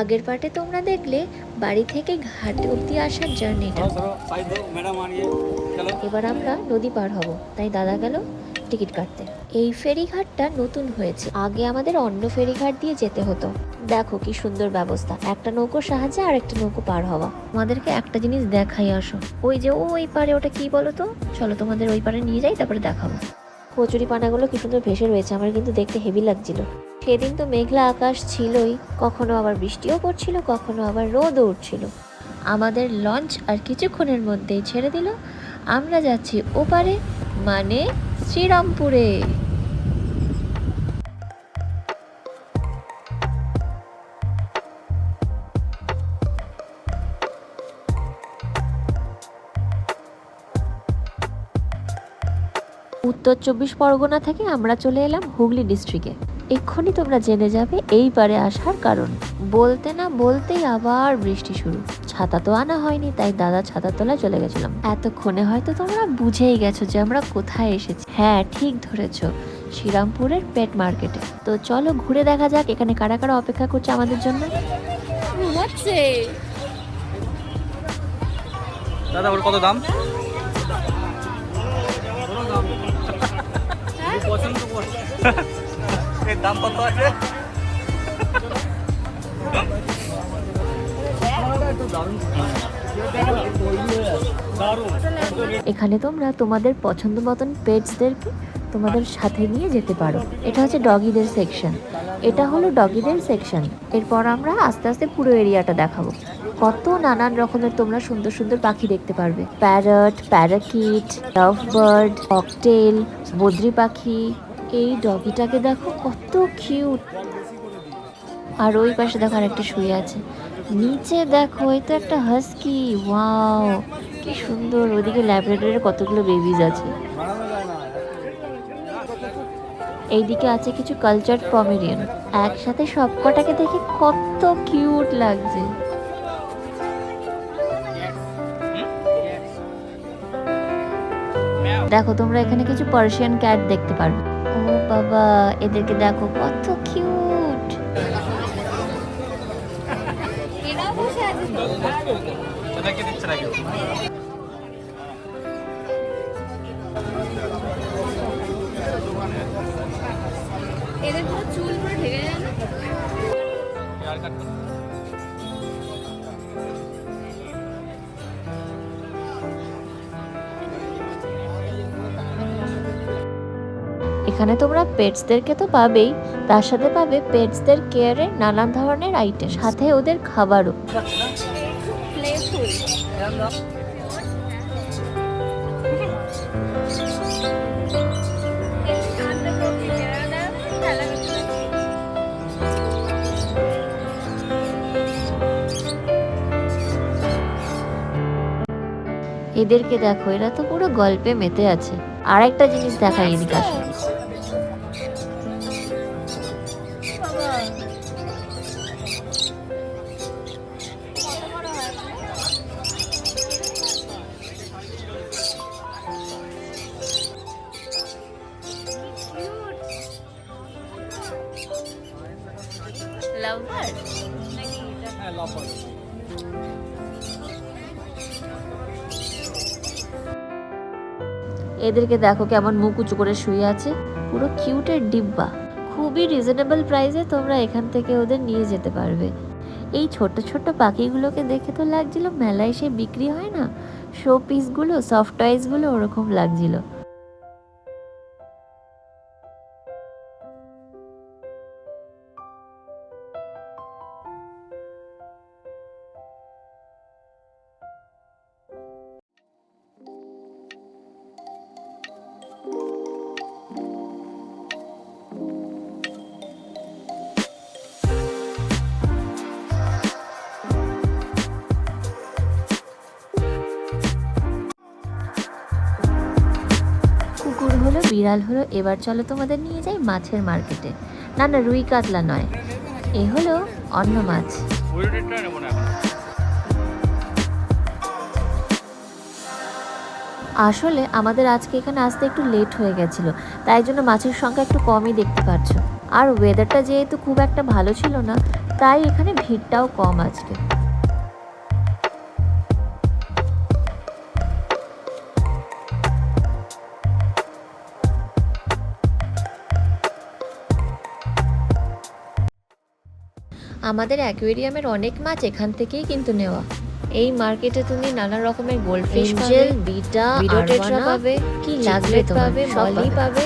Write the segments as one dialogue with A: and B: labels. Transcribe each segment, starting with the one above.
A: আগের পার্টে তোমরা দেখলে বাড়ি থেকে ঘাট অব্দি আসার জার্নিটা। এবার আমরা নদী পার হব, তাই দাদা গেল টিকিট কাটতে। এই ফেরিঘাটটা নতুন হয়েছে, আগে আমাদের অন্য ফেরিঘাট দিয়ে যেতে হতো। দেখো কি সুন্দর ব্যবস্থা, একটা নৌকোর সাহায্যে আর একটা নৌকো পার হওয়া। আমাদেরকে একটা জিনিস দেখাই, আসো ওই যে ওই পারে, ওটা কি বলো তো, চলো তোমাদের ওই পারে নিয়ে যাই, তারপরে দেখাবো। কচুরি পানাগুলো কি সুন্দর ভেসে রয়েছে, আমার কিন্তু দেখতে হেভি লাগছিল। সেদিন তো মেঘলা আকাশ ছিলই, কখনো আবার বৃষ্টিও পড়ছিল, কখনো আবার রোদও উঠছিল। আমাদের লঞ্চ আর কিছুক্ষণের মধ্যেই ছেড়ে দিল। আমরা যাচ্ছি ওপারে, মানে শ্রীরামপুরে। উত্তর 24 পরগনা থেকে আমরা চলে এলাম হুগলি ডিস্ট্রিক্টে। এক্ষুনি তোমরা জেনে যাবে এই পারে আসার কারণ। বলতে না বলতেই আবার বৃষ্টি শুরু। ছাতা তো আনা হয়নি, তাই দাদা ছাতা তোলা চলে গেছিলাম। এতক্ষণে হয়তো তোমরা বুঝেই গেছো যে আমরা কোথায় এসেছি। হ্যাঁ, ঠিক ধরেছো, শ্রীরামপুরের পেট মার্কেটে। তো চলো ঘুরে দেখা যাক এখানে কারা কারা অপেক্ষা করছে আমাদের জন্য।
B: দাদা ওর কত দাম? পছন্দ কর, এর দাম কত আছে?
A: এখানে তোমরা তোমাদের পছন্দ মতন পেটসদেরকে তোমাদের সাথে নিয়ে যেতে পারো। এটা হচ্ছে ডগিদের সেকশন, এটা হলো ডগিদের সেকশন। এরপর আমরা আস্তে আস্তে পুরো এরিয়াটা দেখাবো। কত নানান রকমের তোমরা সুন্দর সুন্দর পাখি দেখতে পারবে। Parrot, parakeet, love bird, cockatiel, বদ্রি পাখি। এই ডগিটাকে দেখো কত কিউট। আর ওই পাশে দেখো আর একটা শুয়ে আছে। নিচে দেখো এই তো একটা হাস্কি, ওয়াও কি সুন্দর। ওদিকে ল্যাব্রাডরের কতগুলো বেবিজ আছে। এইদিকে আছে কিছু কালচার পমেরিয়ান। একসাথে সবকটাকে দেখে কত কিউট লাগছে। দেখো তোমরা এখানে কিছু পার্সিয়ান ক্যাট দেখতে পারবে। ও বাবা, এদেরকে দেখো কত কিউট।
C: এদের পুরো চুল পুরো ঢেকে যায় না?
A: এখানে তোমরা পেটসদেরকে তো পাবেই, তার সাথে পাবে পেটসদের কেয়ারের নানান ধরনের আইটেম, সাথে ওদের খাবারও।
C: প্লেফুল।
A: এদেরকে দেখো, এরা তো পুরো গল্পে মেতে আছে। আর একটা জিনিস দেখাই, এদিকে আসো।
C: লাভ বার্ড নাকি?
B: হ্যাঁ, লাভ বার্ড।
A: এদেরকে দেখো কেমন মুখ উঁচু করে শুয়ে আছে, পুরো কিউটের ডিব্বা। খুবই রিজনেবল প্রাইসে তোমরা এখান থেকে ওদের নিয়ে যেতে পারবে। এই ছোট ছোট পাখিগুলোকে দেখে তো লাগছিল মেলায় এসে বিক্রি হয় না শো পিসগুলো, সফট টয়েসগুলো, ওরকম লাগছিল। কুকুর হলো, বিড়াল হলো, এবার চলো তোমাদের নিয়ে যাই মাছের মার্কেটে। না না, রুই কাতলা নয়, এ হলো অন্য মাছ। আসলে আমাদের আজকে এখানে আসতে একটু লেট হয়ে গেছিল, তাই জন্য মাছের সংখ্যা একটু কমই দেখতে পাচ্ছ। আর ওয়েদারটা যেহেতু খুব একটা ভালো ছিল না, তাই এখানে ভিড়টাও কম আজকে। আমাদের অ্যাকুয়ারিয়ামের অনেক মাছ এখান থেকেই কিন্তু নেওয়া। এই মার্কেটে তুমি নানা রকমের গোল্ডফিশ পাবে, বিটা, আরওয়ানা পাবে, কি লাগবে তোমার পাবে, মলি পাবে।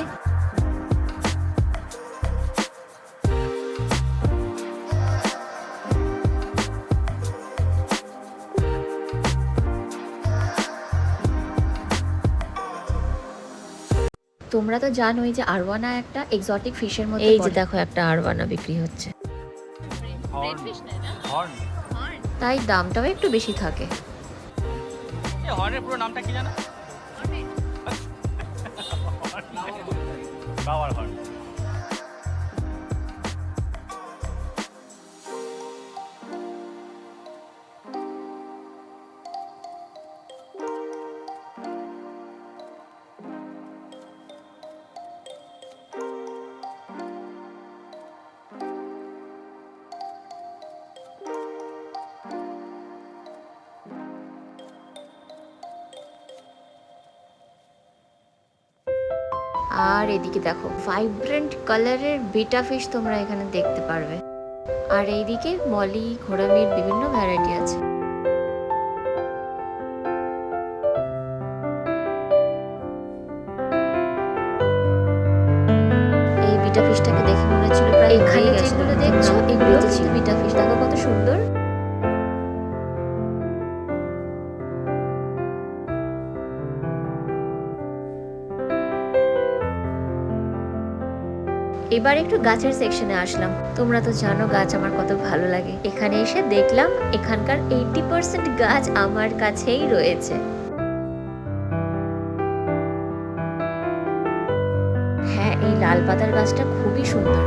A: তোমরা তো জানোই যে আরওয়ানা একটা এক্সোটিক ফিশের মধ্যে পড়ে। এই যে দেখো একটা আরওয়ানা বিক্রি হচ্ছে,
C: রেড ফিশ না এটা
B: হর্ন।
C: হর্ন
A: তাই দামটাও একটু বেশি থাকে।
B: এই হর্নের পুরো নামটা কি জানো?
C: হর্নেট
B: বাবার হর্ন।
A: আর এদিকে দেখো ভাইব্রেন্ট কালারের বিটা ফিশ তোমরা এখানে দেখতে পারবে। আর এইদিকে মলি, ঘোড়ামির বিভিন্ন ভ্যারাইটি আছে। এই বিটা ফিশটাকে দেখে মনে হচ্ছিল প্রায় এখানে যেগুলো দেখছো এগুলো ছিল বিটা ফিশ। দেখো কত সুন্দর। এবার একটু গাছের সেকশনে আসলাম। তোমরা তো জানো গাছ আমার কত ভালো লাগে। এখানে এসে দেখলাম এখানকার 80% গাছ আমার কাছেই রয়েছে। হ্যাঁ, এই লাল পাতার গাছটা খুবই সুন্দর।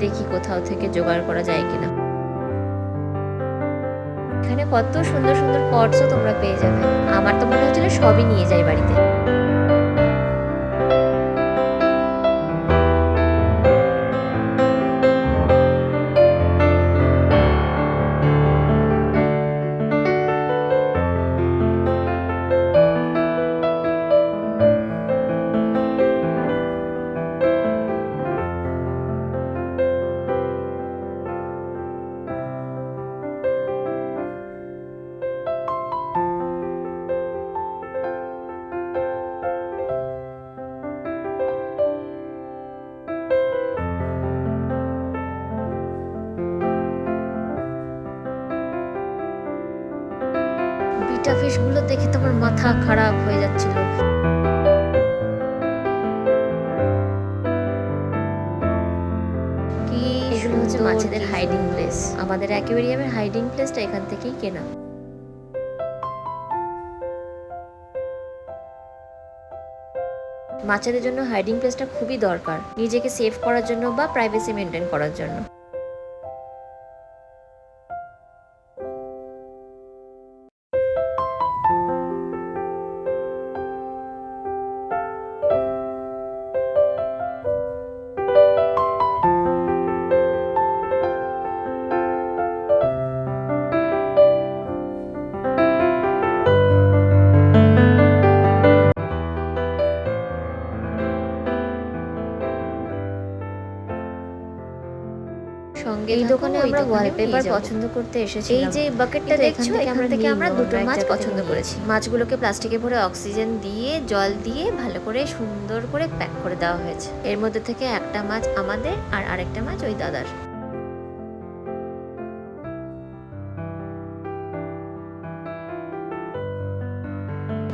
A: দেখি কোথাও থেকে জোগাড় করা যায় কিনা। এখানে কত সুন্দর সুন্দর পটসও তোমরা পেয়ে যাবে। আমার তো মনে হচ্ছিল সবই নিয়ে যাই বাড়িতে। বিটা ফিশ গুলো দেখে তোমার মাথা খারাপ হয়ে যাচ্ছিল। কি এগুলো হচ্ছে মাছেদের হাইডিং প্লেস। আমাদের অ্যাকুয়ারিয়ামের হাইডিং প্লেসটা এখান থেকেই কেনা। মাছেদের জন্য হাইডিং প্লেসটা খুবই দরকার, নিজেকে সেভ করার জন্য বা প্রাইভেসি মেনটেন করার জন্য। সঙ্গে এই দোকানে আমরা ওয়ালপেপার পছন্দ করতে এসেছি। এই যে বাকেটটা দেখছো, এখান থেকে আমরা দুটো মাছ পছন্দ করেছি। মাছগুলোকে প্লাস্টিকে ভরে অক্সিজেন দিয়ে জল দিয়ে ভালো করে সুন্দর করে প্যাক করে দেওয়া হয়েছে। এর মধ্যে থেকে একটা মাছ আমাদের আর আরেকটা মাছ ওই দাদার।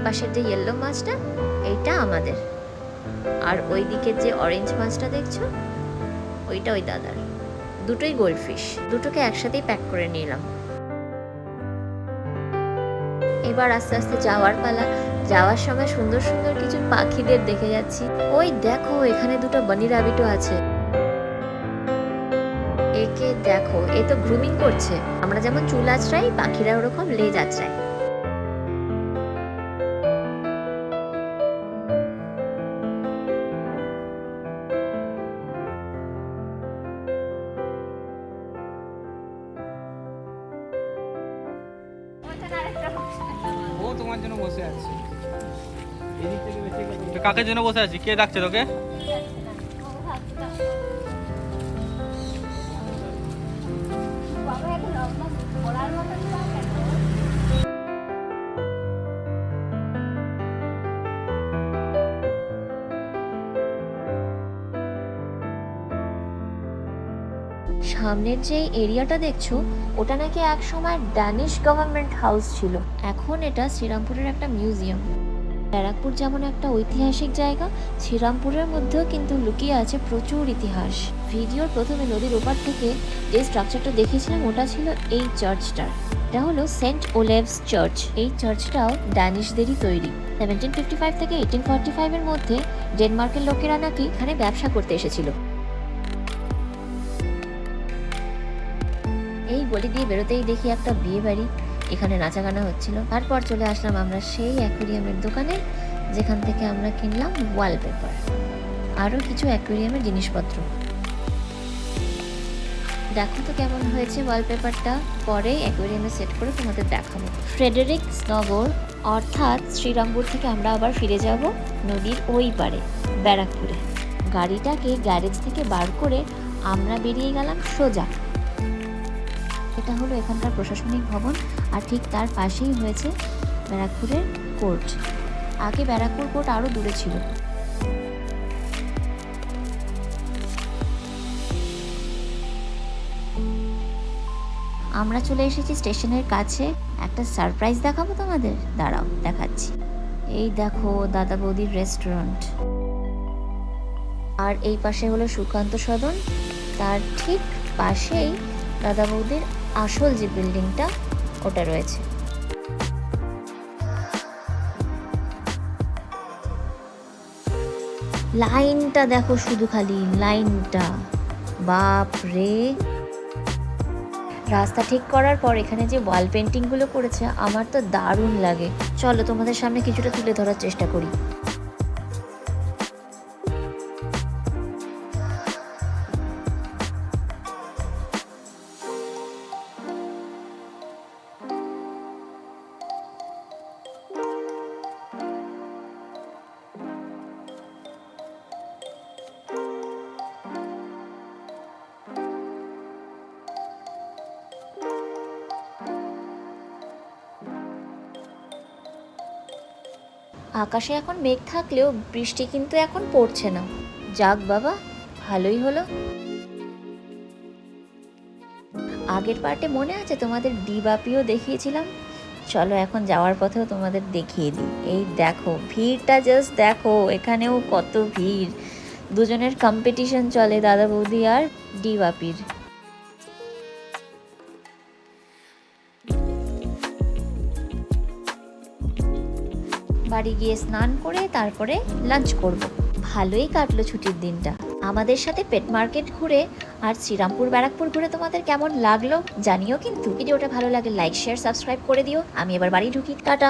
A: পাশের যে ইয়েলো মাছটা এইটা আমাদের, আর ওই দিকের যে অরেঞ্জ মাছটা দেখছো ওইটা ওই দাদার। দুটোই গোল্ডফিশ, দুটোকে একসাথেই প্যাক করে নিলাম। এবার আস্তে আস্তে যাওয়ার পালা। যাওয়ার সময় সুন্দর সুন্দর কিছু পাখিদের দেখে যাচ্ছি। ওই দেখো এখানে দুটো বানি রাবিটও আছে। একে দেখো, এ তো গ্রুমিং করছে। আমরা যেমন চুল আঁচড়াই, পাখিরা ওরকম লেজ আঁচড়ায়।
D: তোমার জন্য বসে আছি। এদিক থেকে বেশি
B: তো কাকের জন্য বসে আছি, কে ডাকছে তোকে?
A: সামনের যে এরিয়াটা দেখছো ওটা নাকি এক সময় ড্যানিশ গভর্নমেন্ট হাউস ছিল, এখন এটা শ্রীরামপুরের একটা মিউজিয়াম। ব্যারাকপুর যেমন একটা ঐতিহাসিক জায়গা, শ্রীরামপুরের মধ্যেও কিন্তু লুকিয়ে আছে প্রচুর ইতিহাস। ভিডিওর প্রথমে নদীর ওপার থেকে যে স্ট্রাকচারটা দেখিয়েছিলাম ওটা ছিল এই চার্চটার। এটা হলো সেন্ট ওলেভস চার্চ। এই চার্চটাও ড্যানিশদেরই তৈরি। 1755 থেকে 1845 এর মধ্যে ডেনমার্কের লোকেরা নাকি এখানে ব্যবসা করতে এসেছিল। এই গলি দিয়ে বেরোতেই দেখি একটা বিয়ে বাড়ি, এখানে নাচা গানা হচ্ছিল। তারপর চলে আসলাম আমরা সেই অ্যাকোয়ারিয়ামের দোকানে, যেখান থেকে আমরা কিনলাম ওয়ালপেপার, আরও কিছু অ্যাকোয়ারিয়ামের জিনিসপত্র। দেখো তো কেমন হয়েছে ওয়ালপেপারটা, পরে অ্যাকোয়ারিয়ামে সেট করে তোমাদের দেখাবো। ফ্রেডেরিক্সনগর অর্থাৎ শ্রীরামপুর থেকে আমরা আবার ফিরে যাব নদীর ওই পারে ব্যারাকপুরে। গাড়িটাকে গ্যারেজ থেকে বার করে আমরা বেরিয়ে গেলাম সোজা। এটা হলো এখানকার প্রশাসনিক ভবন, আর ঠিক তার পাশেই হয়েছে ব্যারাকপুরের কোর্ট। আগে ব্যারাকপুর কোর্ট আরও দূরে ছিল। আমরা চলে এসেছি স্টেশনের কাছে। একটা সারপ্রাইজ দেখাবো তোমাদের, দাঁড়াও দেখাচ্ছি। এই দেখো দাদা বৌদির রেস্টুরেন্ট, আর এই পাশে হলো সুকান্ত সদন, তার ঠিক পাশেই দাদা বৌদির আসল যে বিল্ডিংটা ওটা রয়েছে। লাইনটা দেখো শুধু, খালি লাইনটা, বাপ রে। রাস্তা ঠিক করার পর এখানে যে ওয়াল পেন্টিং গুলো করেছে আমার তো দারুণ লাগে। চলো তোমাদের সামনে কিছুটা তুলে ধরার চেষ্টা করি। আকাশে এখন মেঘ থাকলেও বৃষ্টি কিন্তু এখন পড়ছে না। যাক বাবা, ভালোই হলো। আগের পার্টে মনে আছে তোমাদের ডিবাপিও দেখিয়েছিলাম, চলো এখন যাওয়ার পথেও তোমাদের দেখিয়ে দিই। এই দেখো ভিড়টা, জাস্ট দেখো এখানেও কত ভিড়। দুজনের কম্পিটিশন চলে, দাদা বৌদি আর ডিবাপির। বাড়ি গিয়ে স্নান করে তারপরে লাঞ্চ করব। ভালোই কাটলো ছুটির দিনটা। আমাদের সাথে পেট মার্কেট ঘুরে আর শ্রীরামপুর ব্যারাকপুর ঘুরে তোমাদের কেমন লাগলো জানিও কিন্তু। ভিডিওটা ভালো লাগে লাইক শেয়ার সাবস্ক্রাইব করে দিও। আমি এবার বাড়ি ঢুকি, টাটা।